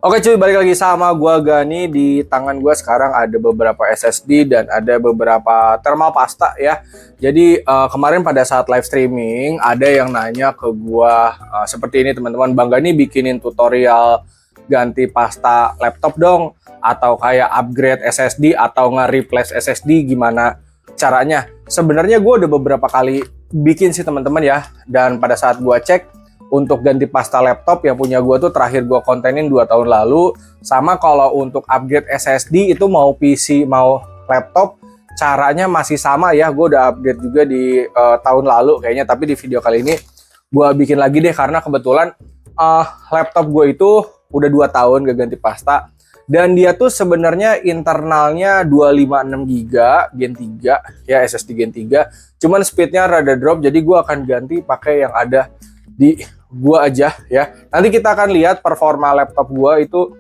Oke cuy, balik lagi sama gua Gani. Di tangan gua sekarang ada beberapa SSD dan ada beberapa thermal pasta ya. Jadi kemarin pada saat live streaming ada yang nanya ke gua seperti ini teman-teman, Bang Gani bikinin tutorial ganti pasta laptop dong, atau kayak upgrade SSD atau nge-replace SSD gimana caranya. Sebenarnya gua udah beberapa kali bikin sih teman-teman ya, dan pada saat gua cek untuk ganti pasta laptop yang punya gue tuh terakhir gue kontenin 2 tahun lalu. Sama kalau untuk upgrade SSD itu mau PC mau laptop caranya masih sama ya. Gue udah upgrade juga di tahun lalu kayaknya, tapi di video kali ini gue bikin lagi deh karena kebetulan laptop gue itu udah 2 tahun gak ganti pasta. Dan dia tuh sebenarnya internalnya 256 GB Gen 3 ya, SSD Gen 3. Cuman speednya rada drop, jadi gue akan ganti pakai yang ada di gua aja ya. Nanti kita akan lihat performa laptop gua itu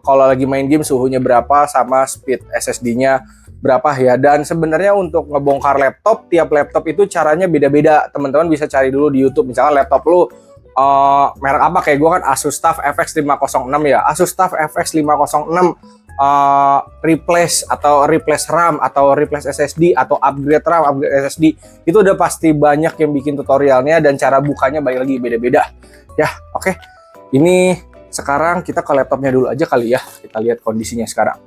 kalau lagi main game suhunya berapa sama speed SSD-nya berapa ya. Dan sebenarnya untuk ngebongkar laptop, tiap laptop itu caranya beda-beda. Teman-teman bisa cari dulu di YouTube. Misalkan laptop lu merek apa, kayak gua kan Asus TUF FX 506 ya. Asus TUF FX 506 replace RAM atau replace SSD atau upgrade RAM, upgrade SSD, itu udah pasti banyak yang bikin tutorialnya dan cara bukanya balik lagi beda-beda ya. Oke, ini sekarang kita ke laptopnya dulu aja kali ya, kita lihat kondisinya sekarang.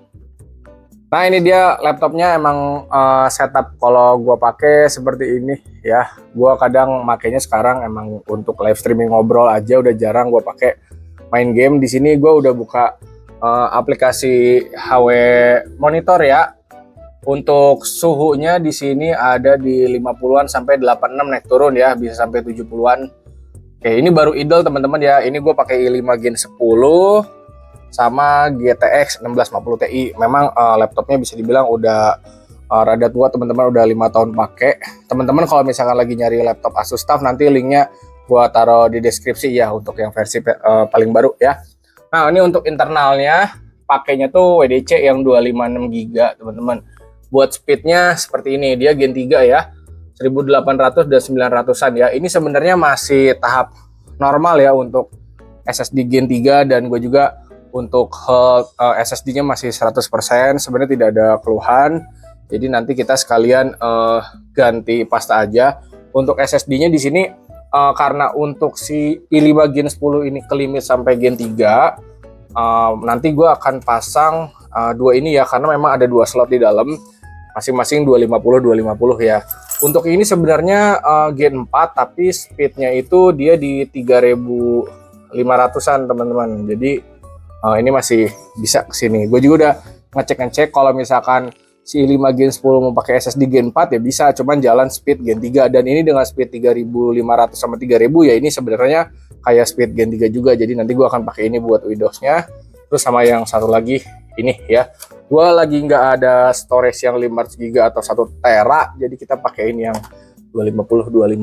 Nah ini dia laptopnya, emang setup kalau gua pakai seperti ini ya. Gua kadang makainya sekarang emang untuk live streaming ngobrol aja, udah jarang gua pakai main game. Di sini gua udah buka aplikasi HW Monitor ya. Untuk suhunya di sini ada di 50-an sampai 86, naik turun ya, bisa sampai 70-an. Oke, ini baru idle teman-teman ya. Ini gue pakai i5 Gen 10 sama GTX 1650 Ti. Memang laptopnya bisa dibilang udah rada tua teman-teman, udah 5 tahun pakai. Teman-teman kalau misalkan lagi nyari laptop Asus TUF, nanti linknya gua taruh di deskripsi ya untuk yang versi paling baru ya. Nah ini untuk internalnya pakainya tuh WDC yang 256 GB teman-teman. Buat speednya seperti ini, dia Gen 3 ya, 1800 dan 900-an ya. Ini sebenarnya masih tahap normal ya untuk SSD Gen 3, dan gue juga untuk SSD-nya masih 100%, sebenarnya tidak ada keluhan. Jadi nanti kita sekalian ganti pasta aja. Untuk SSD-nya di sini karena untuk si i5 Gen 10 ini ke limit sampai Gen 3, nanti gue akan pasang dua ini ya, karena memang ada 2 slot di dalam, masing-masing 250 ya. Untuk ini sebenarnya Gen 4, tapi speednya itu dia di 3500-an teman-teman. Jadi ini masih bisa kesini. Gue juga udah ngecek kalau misalkan si i5 Gen 10 mau pakai SSD Gen 4 ya bisa, cuman jalan speed Gen 3, dan ini dengan speed 3500 sama 3000 ya, ini sebenarnya kayak speed Gen 3 juga. Jadi nanti gua akan pakai ini buat Windows-nya. Terus sama yang satu lagi ini ya, gua lagi nggak ada storage yang 500 GB atau 1 tera, jadi kita pakai ini yang 250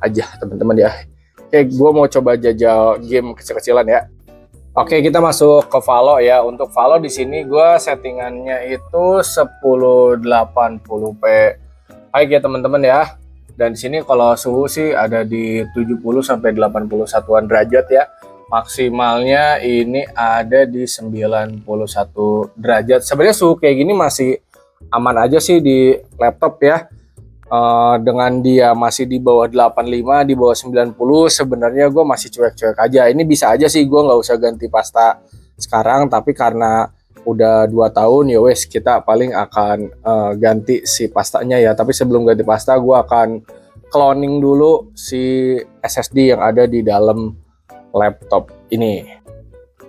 aja teman-teman ya. Oke, gua mau coba jajal game kecil-kecilan ya. Oke, kita masuk ke Valo ya. Untuk Valo di sini gue settingannya itu 1080p baik ya teman-teman ya. Dan di sini kalau suhu sih ada di 70 sampai 81-an derajat ya. Maksimalnya ini ada di 91 derajat. Sebenarnya suhu kayak gini masih aman aja sih di laptop ya. Dengan dia masih di bawah 85, di bawah 90, sebenarnya gue masih cuek-cuek aja. Ini bisa aja sih gue nggak usah ganti pasta sekarang, tapi karena udah 2 tahun ya wes, kita paling akan ganti si pastanya ya. Tapi sebelum ganti pasta gue akan cloning dulu si SSD yang ada di dalam laptop ini.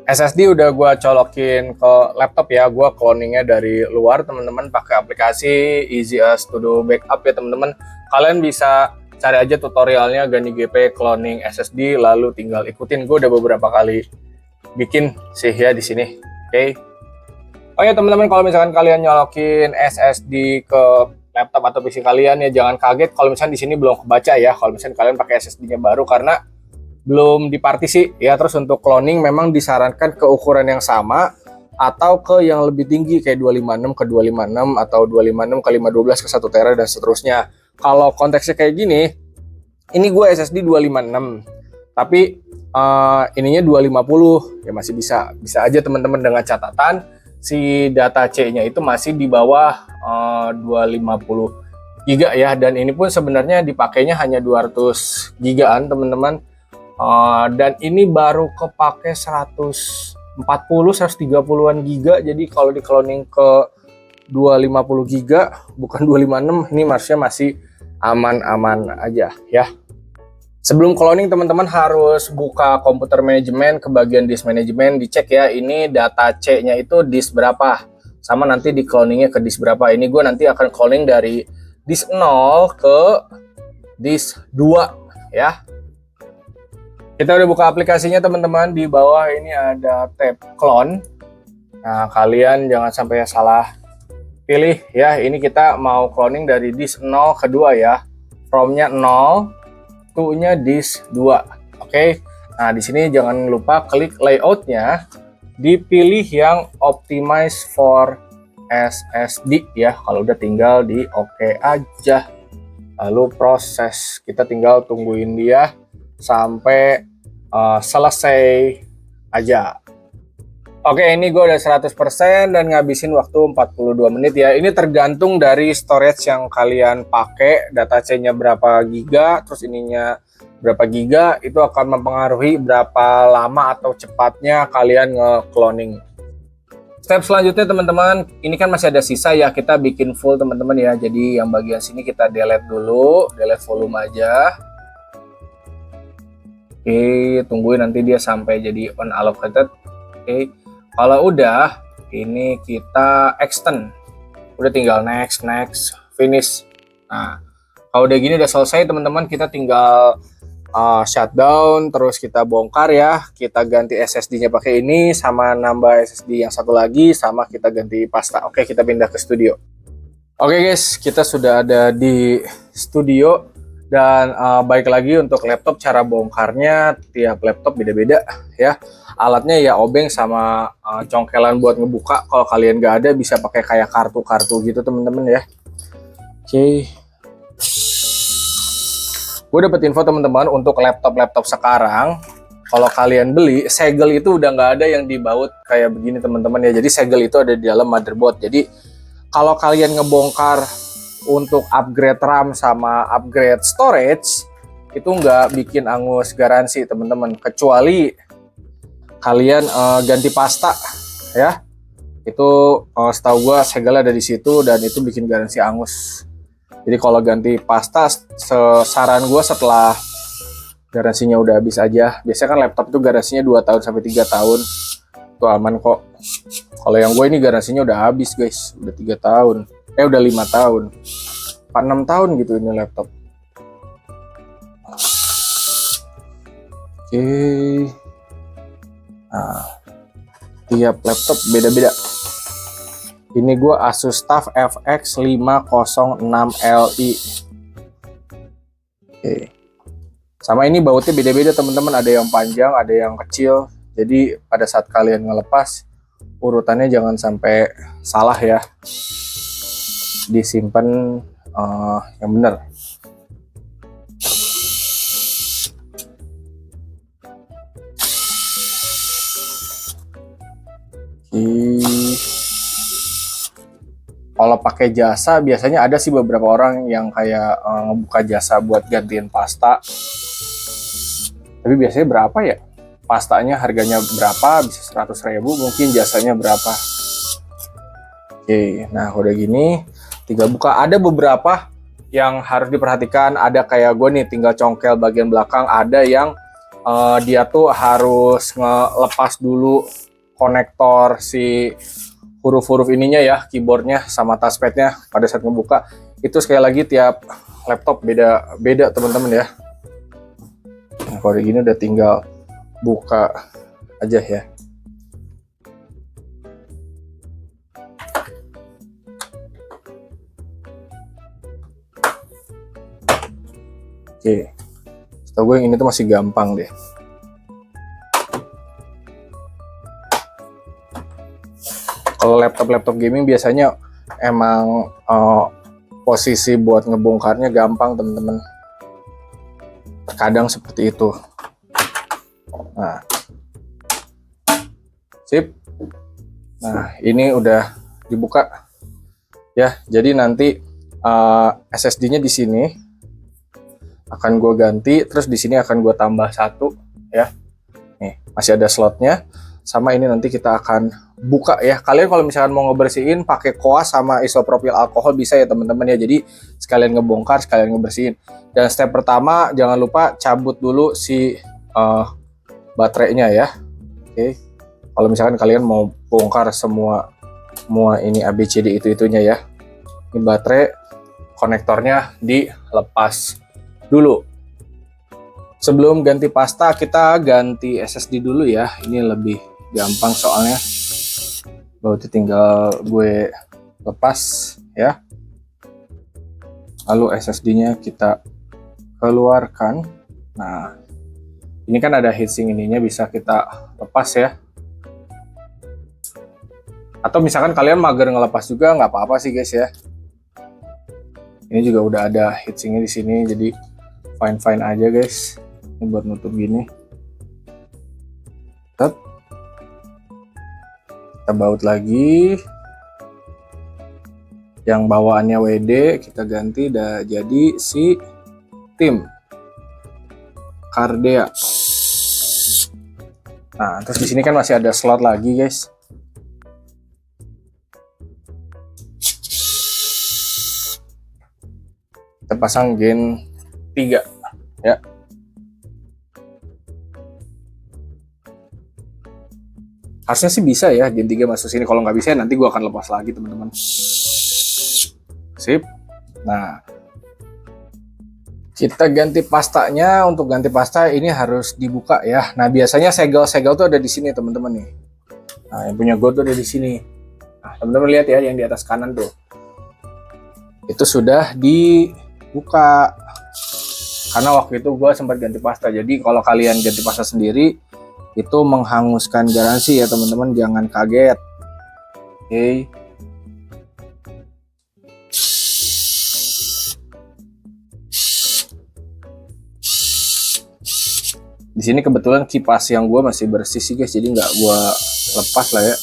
SSD udah gue colokin ke laptop ya, gue cloningnya dari luar teman-teman pakai aplikasi Easy As To Do Backup ya teman-teman. Kalian bisa cari aja tutorialnya Gani GP cloning SSD, lalu tinggal ikutin. Gue udah beberapa kali bikin sih ya di sini. Oke. Oh ya teman-teman, kalau misalkan kalian nyolokin SSD ke laptop atau PC kalian ya jangan kaget kalau misalkan di sini belum kebaca ya. Kalau misalkan kalian pakai SSD-nya baru karena belum dipartisi ya. Terus untuk cloning memang disarankan ke ukuran yang sama atau ke yang lebih tinggi kayak 256 ke 256 atau 256 ke 512 ke 1 tera dan seterusnya. Kalau konteksnya kayak gini, ini gue SSD 256 tapi ininya 250 ya masih bisa aja teman-teman, dengan catatan si data C-nya itu masih di bawah 250 giga ya, dan ini pun sebenarnya dipakainya hanya 200 gigaan teman-teman. Dan ini baru kepake 130-130an giga, jadi kalau di cloning ke 250 giga bukan 256, ini maksudnya masih aman-aman aja ya. Sebelum cloning teman-teman harus buka komputer manajemen, ke bagian disk manajemen, dicek ya ini data C-nya itu disk berapa, sama nanti di cloningnya ke disk berapa. Ini gue nanti akan cloning dari disk 0 ke disk 2 ya. Kita udah buka aplikasinya teman-teman, di bawah ini ada tab clone. Nah kalian jangan sampai salah pilih ya, ini kita mau cloning dari disk 0 ke 2 ya, from-nya 0, to-nya disk 2. Oke. Nah di sini jangan lupa klik layout-nya, dipilih yang optimize for SSD ya. Kalau udah tinggal di oke aja, lalu proses, kita tinggal tungguin dia sampai selesai aja. Oke, ini gue udah 100% dan ngabisin waktu 42 menit ya. Ini tergantung dari storage yang kalian pakai, data C-nya berapa giga, terus ininya berapa giga, itu akan mempengaruhi berapa lama atau cepatnya kalian nge-cloning. Step selanjutnya teman-teman, ini kan masih ada sisa ya, kita bikin full teman-teman ya. Jadi yang bagian sini kita delete dulu, delete volume aja. Oke, tungguin nanti dia sampai jadi unallocated. Oke, kalau udah ini kita extend, udah tinggal next, finish. Nah kalau udah gini udah selesai teman-teman, kita tinggal shutdown, terus kita bongkar ya, kita ganti SSD-nya pakai ini, sama nambah SSD yang satu lagi, sama kita ganti pasta. Oke, kita pindah ke studio. Oke guys, kita sudah ada di studio. Dan baik lagi untuk laptop, cara bongkarnya tiap laptop beda-beda ya. Alatnya ya obeng sama congkelan buat ngebuka. Kalau kalian nggak ada bisa pakai kayak kartu-kartu gitu teman-teman ya. Oke. Gue dapet info teman-teman, untuk laptop sekarang kalau kalian beli segel itu udah nggak ada yang dibaut kayak begini teman-teman ya. Jadi segel itu ada di dalam motherboard. Jadi kalau kalian ngebongkar untuk upgrade RAM sama upgrade storage itu nggak bikin angus garansi teman-teman, kecuali kalian ganti pasta ya. Itu setahu gua segel ada di situ dan itu bikin garansi angus. Jadi kalau ganti pasta, saran gua setelah garansinya udah habis aja. Biasanya kan laptop itu garansinya 2 tahun sampai 3 tahun, itu aman kok. Kalau yang gue ini garansinya udah habis guys, udah 3 tahun, udah 5 tahun, 6 tahun gitu ini laptop. Oke. Nah, tiap laptop beda-beda. Ini gue Asus TUF FX 506Li. Oke. Sama ini bautnya beda-beda teman-teman, ada yang panjang, ada yang kecil. Jadi pada saat kalian ngelepas, urutannya jangan sampai salah ya. Disimpan yang benar. Kalau pakai jasa biasanya ada sih beberapa orang yang kayak ngebuka jasa buat gantiin pasta. Tapi biasanya berapa ya? Pastanya harganya berapa? Bisa 100.000, mungkin jasanya berapa. Oke, nah udah gini tinggal buka. Ada beberapa yang harus diperhatikan, ada kayak gue nih tinggal congkel bagian belakang, ada yang dia tuh harus ngelepas dulu konektor si huruf-huruf ininya ya, keyboardnya sama touchpadnya pada saat ngebuka. Itu sekali lagi tiap laptop beda teman-teman ya. Nah, kalau gini udah tinggal buka aja ya. Oke, setahu gue yang ini tuh masih gampang deh. Kalau laptop gaming biasanya emang posisi buat ngebongkarnya gampang teman-teman. Terkadang seperti itu. Sip. Nah, ini udah dibuka ya. Jadi nanti SSD-nya di sini akan gue ganti, terus di sini akan gue tambah satu ya. Nih, masih ada slotnya. Sama ini nanti kita akan buka ya. Kalian kalau misalkan mau ngebersihin pakai koas sama isopropil alkohol bisa ya teman-teman ya. Jadi sekalian ngebongkar, sekalian ngebersihin. Dan step pertama jangan lupa cabut dulu si baterainya ya. Oke. Kalau misalkan kalian mau bongkar semua ini ABCD itu-itunya ya. Ini baterai, konektornya dilepas dulu. Sebelum ganti pasta kita ganti SSD dulu ya. Ini lebih gampang soalnya. Berarti tinggal gue lepas ya. Lalu SSD-nya kita keluarkan. Nah, ini kan ada heatsink ininya, bisa kita lepas ya. Atau misalkan kalian mager ngelepas juga nggak apa-apa sih guys ya. Ini juga udah ada heatsinknya di sini, jadi fine aja guys. Ini buat nutup gini. Kita baut lagi. Yang bawaannya WD kita ganti udah jadi si Tim Cardea. Nah, terus di sini kan masih ada slot lagi guys. Kita pasang Gen 3 ya. Harusnya sih bisa ya Gen 3 masuk sini. Kalau nggak bisa nanti gue akan lepas lagi teman-teman. Sip. Nah, kita ganti pastanya. Untuk ganti pasta ini harus dibuka ya. Nah, biasanya segel-segel tuh ada di sini teman-teman nih. Nah, yang punya gue tuh ada di sini. Nah, teman-teman lihat ya yang di atas kanan tuh. Itu sudah dibuka. Karena waktu itu gue sempat ganti pasta. Jadi kalau kalian ganti pasta sendiri itu menghanguskan garansi ya teman-teman, jangan kaget. Oke. Di sini kebetulan kipas yang gue masih bersih sih guys, jadi nggak gue lepas lah ya.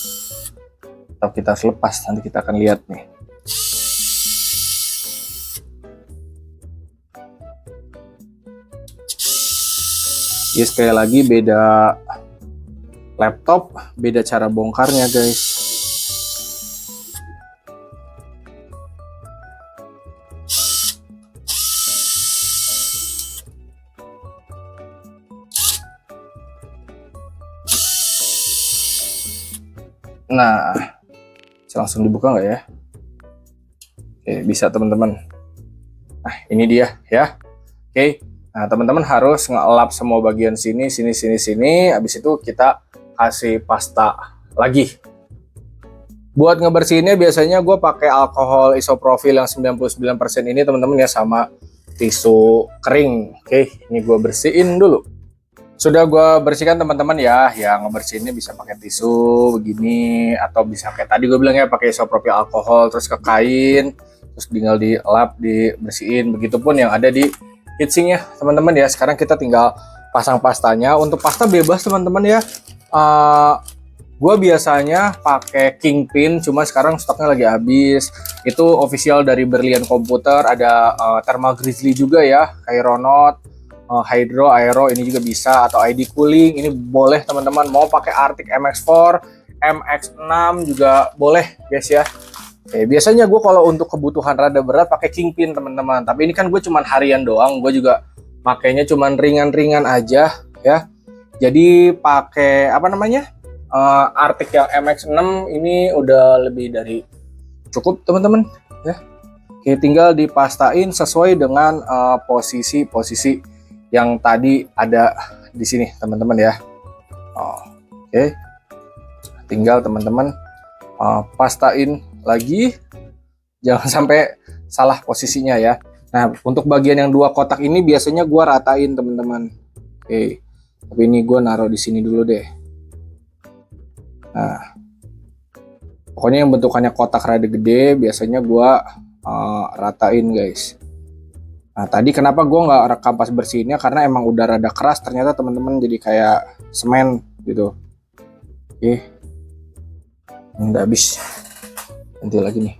Atau kita selepas, nanti kita akan lihat nih. Ya sekali lagi beda laptop, beda cara bongkarnya guys. Nah, bisa langsung dibuka nggak ya? Oke, bisa teman-teman. Nah, ini dia ya. Oke. Nah, teman-teman harus nge-lap semua bagian sini. Habis itu kita kasih pasta lagi. Buat ngebersihinnya biasanya gue pakai alkohol isopropil yang 99% ini teman-teman ya, sama tisu kering. Oke, ini gue bersihin dulu. Sudah gue bersihkan teman-teman ya. Yang ngebersihinnya bisa pakai tisu begini, atau bisa kayak tadi gue bilang ya, pakai isopropil alkohol terus ke kain, terus tinggal dilap, dibersihin. Begitupun yang ada di heatsink ya teman-teman ya. Sekarang kita tinggal pasang pastanya. Untuk pasta bebas teman-teman ya. Gue biasanya pakai Kingpin, cuma sekarang stoknya lagi habis. Itu official dari Berlian Komputer. Ada Thermal Grizzly juga ya, Aeronaut, Hydro, Aero ini juga bisa, atau ID Cooling ini boleh teman-teman. Mau pakai Arctic MX4, MX6 juga boleh guys ya. Oke, biasanya gue kalau untuk kebutuhan rada berat pakai Kingpin teman-teman. Tapi ini kan gue cuman harian doang, gue juga makainya cuman ringan-ringan aja ya. Jadi pakai apa namanya, Arctic yang MX6 ini udah lebih dari cukup teman-teman ya. Oke, tinggal dipastain sesuai dengan posisi yang tadi ada di sini teman-teman ya. Oke, tinggal teman-teman pastain lagi, jangan sampai salah posisinya ya. Nah, untuk bagian yang dua kotak ini biasanya gua ratain teman-teman. Oke, tapi ini gua naruh di sini dulu deh. Nah, pokoknya yang bentukannya kotak rada gede biasanya gua ratain guys. Nah, tadi kenapa gua nggak rekam pas bersihinnya, karena emang udah rada keras ternyata teman-teman, jadi kayak semen gitu. Oke, Udah habis. Ganti lagi nih.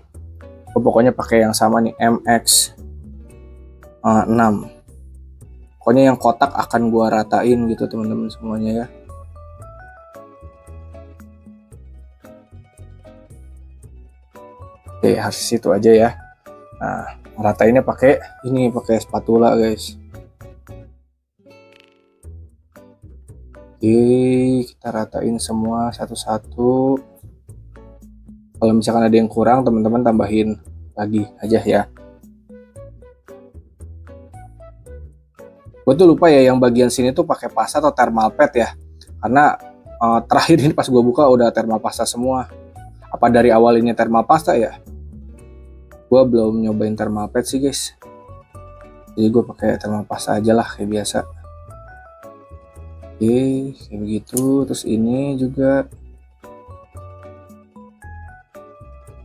Pokoknya pakai yang sama nih, MX 6. Pokoknya yang kotak akan gua ratain gitu teman-teman semuanya ya. Oke, harus itu aja ya. Nah, ratainnya pakai ini, pakai spatula guys. Oke, kita ratain semua satu-satu. Kalau misalkan ada yang kurang, teman-teman tambahin lagi aja ya. Gue tuh lupa ya yang bagian sini tuh pakai pasta atau thermal pad ya. Karena terakhir ini pas gue buka udah thermal pasta semua. Apa dari awal ini thermal pasta ya? Gue belum nyobain thermal pad sih guys. Jadi gue pakai thermal pasta aja lah kayak biasa. Oke, kayak begitu. Terus ini juga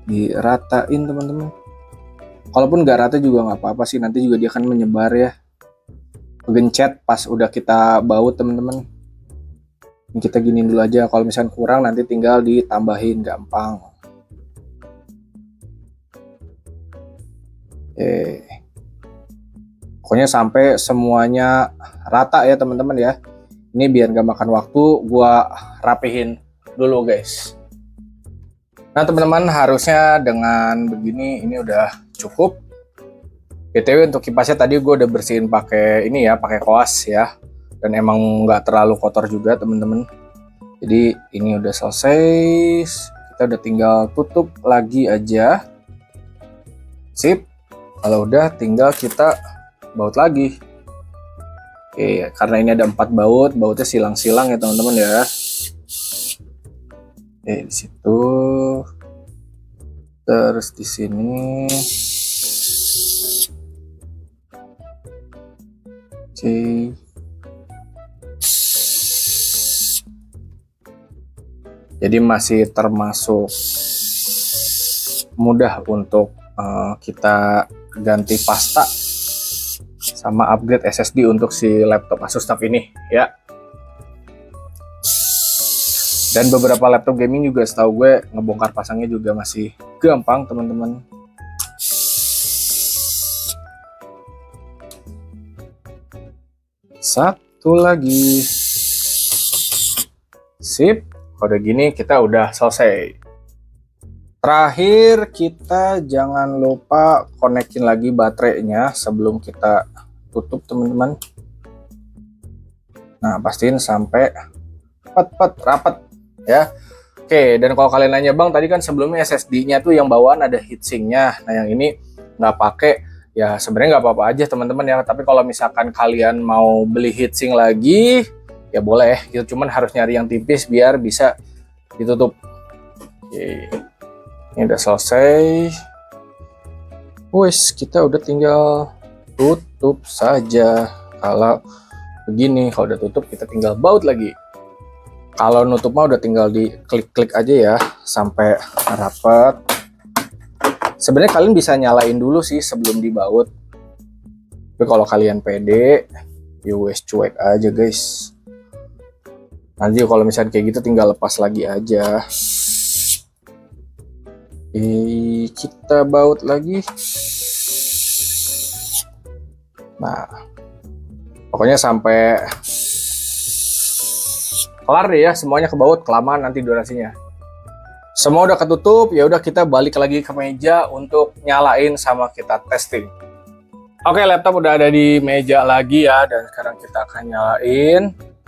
diratain teman-teman. Kalaupun nggak rata juga nggak apa-apa sih, nanti juga dia akan menyebar ya, gencet pas udah kita baut teman-teman. Kita giniin dulu aja, kalau misalnya kurang nanti tinggal ditambahin, gampang. Oke, pokoknya sampai semuanya rata ya teman-teman ya. Ini biar gak makan waktu, gua rapihin dulu guys. Nah teman-teman, harusnya dengan begini ini udah cukup. BTW untuk kipasnya tadi gue udah bersihin pakai ini ya, pakai koas ya. Dan emang nggak terlalu kotor juga teman-teman. Jadi ini udah selesai. Kita udah tinggal tutup lagi aja. Sip. Kalau udah tinggal kita baut lagi. Oke, karena ini ada 4 baut, bautnya silang-silang ya teman-teman ya. Oke, di situ. Terus di sini. Oke. Jadi masih termasuk mudah untuk kita ganti pasta sama upgrade SSD untuk si laptop Asus TUF ini ya. Dan beberapa laptop gaming juga setahu gue ngebongkar pasangnya juga masih gampang teman-teman. Satu lagi. Sip. Kalau udah gini kita udah selesai. Terakhir kita jangan lupa konekin lagi baterainya sebelum kita tutup teman-teman. Nah pastiin sampai rapat ya. Oke, dan kalau kalian nanya bang tadi kan sebelumnya SSD-nya tuh yang bawaan ada heatsinknya. Nah yang ini nggak pakai. Ya sebenarnya nggak apa-apa aja teman-teman ya. Tapi kalau misalkan kalian mau beli heatsink lagi ya boleh gitu. Cuman harus nyari yang tipis biar bisa ditutup. Oke. Ini udah selesai. Wes, kita udah tinggal tutup saja. Kalau begini, kalau udah tutup kita tinggal baut lagi. Kalau nutup mah udah tinggal di klik-klik aja ya sampai rapat. Sebenarnya kalian bisa nyalain dulu sih sebelum dibaut. Tapi kalau kalian pede, ya wes cuek aja guys. Nanti kalau misalnya kayak gitu tinggal lepas lagi aja. Kita baut lagi. Nah, pokoknya sampai kelar deh ya, semuanya kebaut, kelamaan nanti durasinya. Semua udah ketutup, ya udah kita balik lagi ke meja untuk nyalain sama kita testing. Oke, laptop udah ada di meja lagi ya, dan sekarang kita akan nyalain.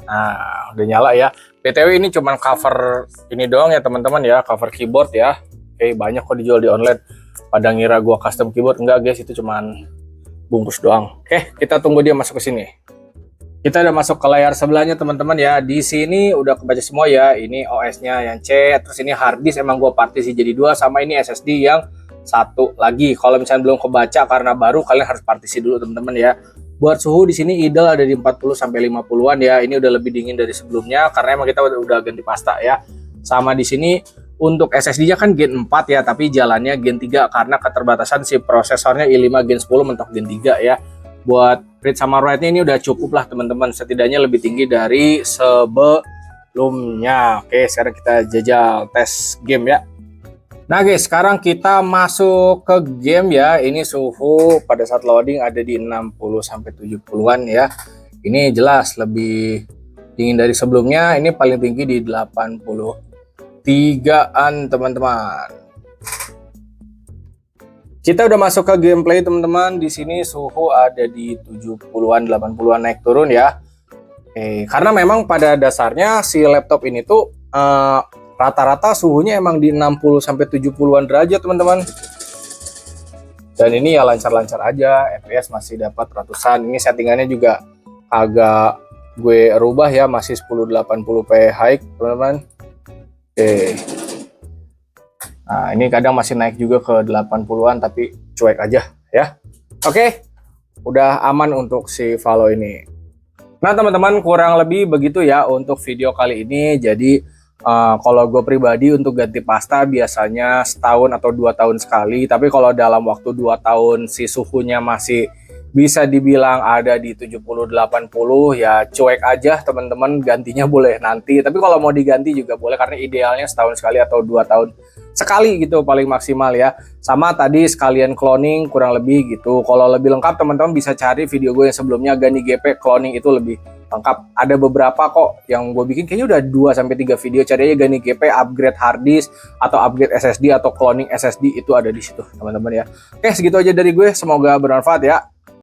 Nah, udah nyala ya. BTW ini cuman cover ini doang ya teman-teman ya, cover keyboard ya. Oke, banyak kok dijual di online. Pada ngira gua custom keyboard, enggak guys, itu cuman bungkus doang. Oke, kita tunggu dia masuk ke sini. Kita udah masuk ke layar sebelahnya teman-teman ya. Di sini udah kebaca semua ya. Ini OS-nya yang C, terus ini hard disk emang gua partisi jadi 2 sama ini SSD yang satu lagi. Kalau misalnya belum kebaca karena baru, kalian harus partisi dulu teman-teman ya. Buat suhu di sini idle ada di 40 sampai 50-an ya. Ini udah lebih dingin dari sebelumnya karena emang kita udah ganti pasta ya. Sama di sini untuk SSD-nya kan Gen 4 ya, tapi jalannya Gen 3 karena keterbatasan si prosesornya i5 Gen 10 mentok Gen 3 ya. Buat read sama write-nya ini udah cukup lah teman-teman, setidaknya lebih tinggi dari sebelumnya. Oke, sekarang kita jajal tes game ya. Nah guys, sekarang kita masuk ke game ya. Ini suhu pada saat loading ada di 60 sampai 70-an ya. Ini jelas lebih dingin dari sebelumnya. Ini paling tinggi di 83-an teman-teman. Kita udah masuk ke gameplay teman-teman. Di sini suhu ada di 70-an, 80-an naik turun ya. Oke, karena memang pada dasarnya si laptop ini tuh rata-rata suhunya emang di 60 sampai 70-an derajat teman-teman. Dan ini ya lancar-lancar aja, FPS masih dapat ratusan. Ini settingannya juga agak gue rubah ya, masih 1080p high teman-teman. Oke. Nah, ini kadang masih naik juga ke 80-an tapi cuek aja ya. Oke. Udah aman untuk si Valo ini. Nah, teman-teman, kurang lebih begitu ya untuk video kali ini. Jadi kalau gue pribadi untuk ganti pasta biasanya setahun atau 2 tahun sekali. Tapi kalau dalam waktu 2 tahun si suhunya masih bisa dibilang ada di 70-80 ya cuek aja teman-teman, gantinya boleh nanti. Tapi kalau mau diganti juga boleh karena idealnya setahun sekali atau 2 tahun sekali gitu paling maksimal ya. Sama tadi sekalian cloning kurang lebih gitu. Kalau lebih lengkap teman-teman bisa cari video gue yang sebelumnya Gani GP cloning itu lebih lengkap. Ada beberapa kok yang gue bikin kayaknya udah 2 sampai 3 video. Cari aja Gani GP upgrade hard disk atau upgrade SSD atau cloning SSD itu ada di situ teman-teman ya. Oke, segitu aja dari gue. Semoga bermanfaat ya.